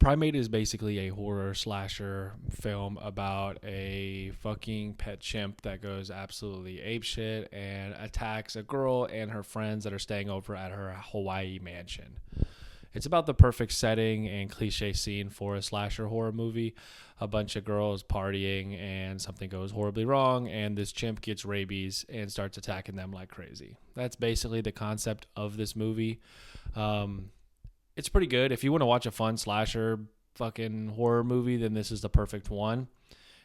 Primate is basically a horror slasher film about a fucking pet chimp that goes absolutely apeshit and attacks a girl and her friends that are staying over at her Hawaii mansion. It's about the perfect setting and cliche scene for a slasher horror movie. A bunch of girls partying and something goes horribly wrong and this chimp gets rabies and starts attacking them like crazy. That's basically the concept of this movie. It's pretty good. If you want to watch a fun slasher fucking horror movie, then this is the perfect one.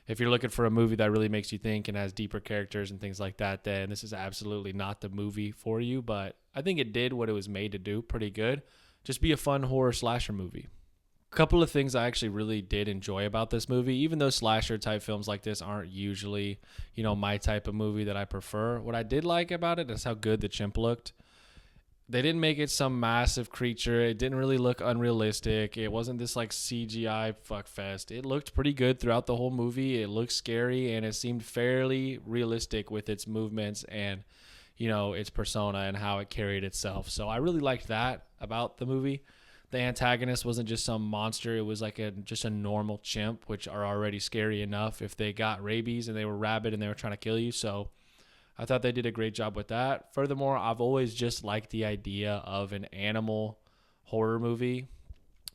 If you're looking for a movie that really makes you think and has deeper characters and things like that, then this is absolutely not the movie for you. But I think it did what it was made to do pretty good. Just be a fun horror slasher movie. A couple of things I actually really did enjoy about this movie, even though slasher type films like this aren't usually, my type of movie that I prefer. What I did like about it is how good the chimp looked. They didn't make it some massive creature. It didn't really look unrealistic. It wasn't this like CGI fuckfest. It looked pretty good throughout the whole movie. It looked scary and it seemed fairly realistic with its movements and, its persona and how it carried itself. So I really liked that about the movie. The antagonist wasn't just some monster. It was like just a normal chimp, which are already scary enough if they got rabies and they were rabid and they were trying to kill you. So I thought they did a great job with that. Furthermore, I've always just liked the idea of an animal horror movie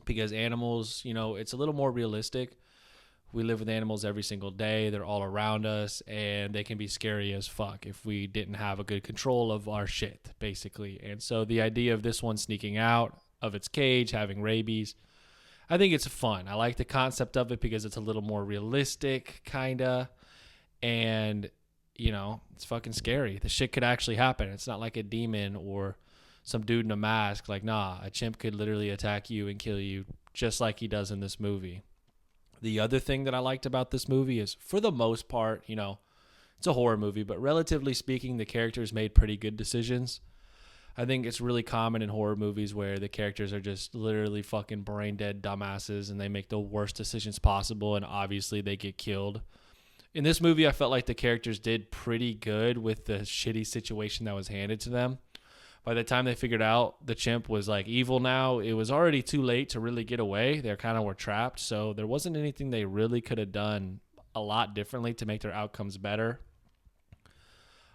because animals, it's a little more realistic. We live with animals every single day. They're all around us, and they can be scary as fuck if we didn't have a good control of our shit, basically. And so the idea of this one sneaking out of its cage, having rabies, I think it's fun. I like the concept of it because it's a little more realistic, kind of, and it's fucking scary. The shit could actually happen. It's not like a demon or some dude in a mask. Like, nah, a chimp could literally attack you and kill you just like he does in this movie. The other thing that I liked about this movie is, for the most part, it's a horror movie, but relatively speaking, the characters made pretty good decisions. I think it's really common in horror movies where the characters are just literally fucking brain dead dumbasses and they make the worst decisions possible and obviously they get killed. In this movie, I felt like the characters did pretty good with the shitty situation that was handed to them. By the time they figured out the chimp was like evil now, it was already too late to really get away. They kind of were trapped. So there wasn't anything they really could have done a lot differently to make their outcomes better.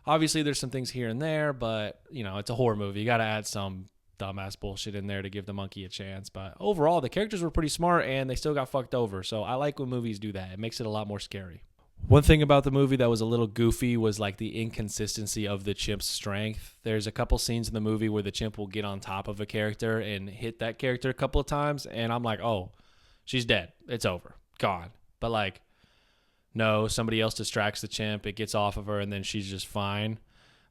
Obviously, there's some things here and there, but, it's a horror movie. You got to add some dumbass bullshit in there to give the monkey a chance. But overall, the characters were pretty smart and they still got fucked over. So I like when movies do that. It makes it a lot more scary. One thing about the movie that was a little goofy was like the inconsistency of the chimp's strength. There's a couple scenes in the movie where the chimp will get on top of a character and hit that character a couple of times. And I'm like, oh, she's dead. It's over. Gone. But like, no, somebody else distracts the chimp. It gets off of her and then she's just fine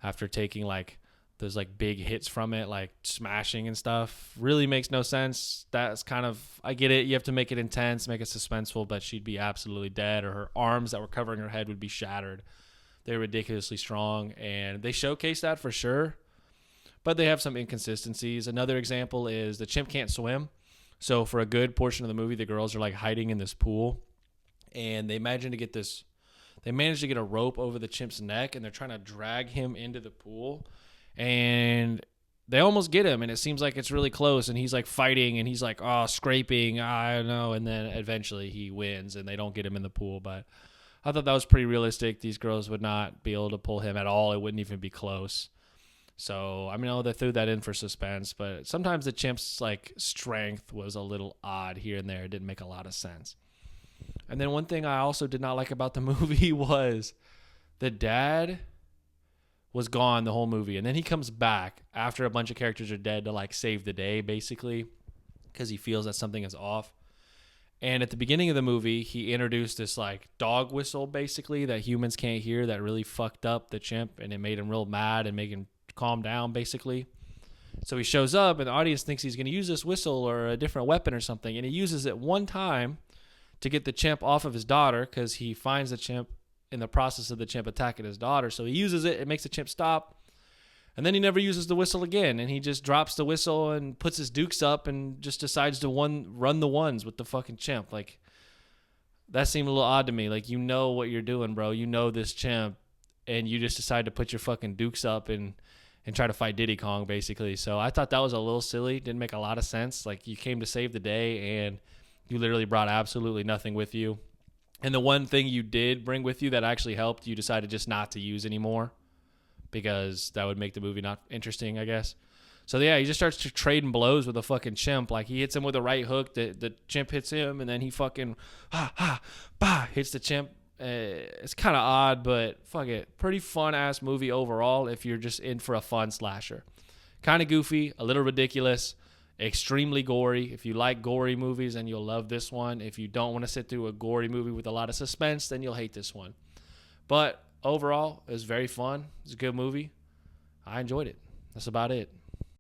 after taking like those like big hits from it, like smashing and stuff. Really makes no sense. That's kind of, I get it. You have to make it intense, make it suspenseful, but she'd be absolutely dead or her arms that were covering her head would be shattered. They're ridiculously strong and they showcase that for sure, but they have some inconsistencies. Another example is the chimp can't swim. So for a good portion of the movie, the girls are like hiding in this pool and they manage to get a rope over the chimp's neck and they're trying to drag him into the pool. And they almost get him, and it seems like it's really close, and he's like fighting, and he's like, scraping, I don't know, and then eventually he wins, and they don't get him in the pool, but I thought that was pretty realistic. These girls would not be able to pull him at all. It wouldn't even be close. So, I mean, they threw that in for suspense, but sometimes the chimp's like strength was a little odd here and there. It didn't make a lot of sense. And then one thing I also did not like about the movie was the dad was gone the whole movie. And then he comes back after a bunch of characters are dead to like save the day, basically, because he feels that something is off. And at the beginning of the movie, he introduced this like dog whistle, basically, that humans can't hear that really fucked up the chimp. And it made him real mad and make him calm down, basically. So he shows up and the audience thinks he's going to use this whistle or a different weapon or something. And he uses it one time to get the chimp off of his daughter because he finds the chimp in the process of the chimp attacking his daughter. So he uses it. It makes the chimp stop. And then he never uses the whistle again. And he just drops the whistle and puts his dukes up and just decides to run the ones with the fucking chimp. Like, that seemed a little odd to me. Like, you know what you're doing, bro. You know this chimp. And you just decide to put your fucking dukes up and try to fight Diddy Kong, basically. So I thought that was a little silly. Didn't make a lot of sense. Like, you came to save the day and You literally brought absolutely nothing with you. And the one thing you did bring with you that actually helped, you decided just not to use anymore because that would make the movie not interesting, I guess. So yeah, he just starts to trading blows with a fucking chimp. Like he hits him with a right hook, the chimp hits him, and then he fucking hits the chimp. It's kind of odd, but fuck it, pretty fun ass movie overall. If you're just in for a fun slasher, kind of goofy, a little ridiculous, extremely gory. If you like gory movies, then you'll love this one. If you don't want to sit through a gory movie with a lot of suspense, then you'll hate this one. But overall, it was very fun. It's a good movie. I enjoyed it. That's about it.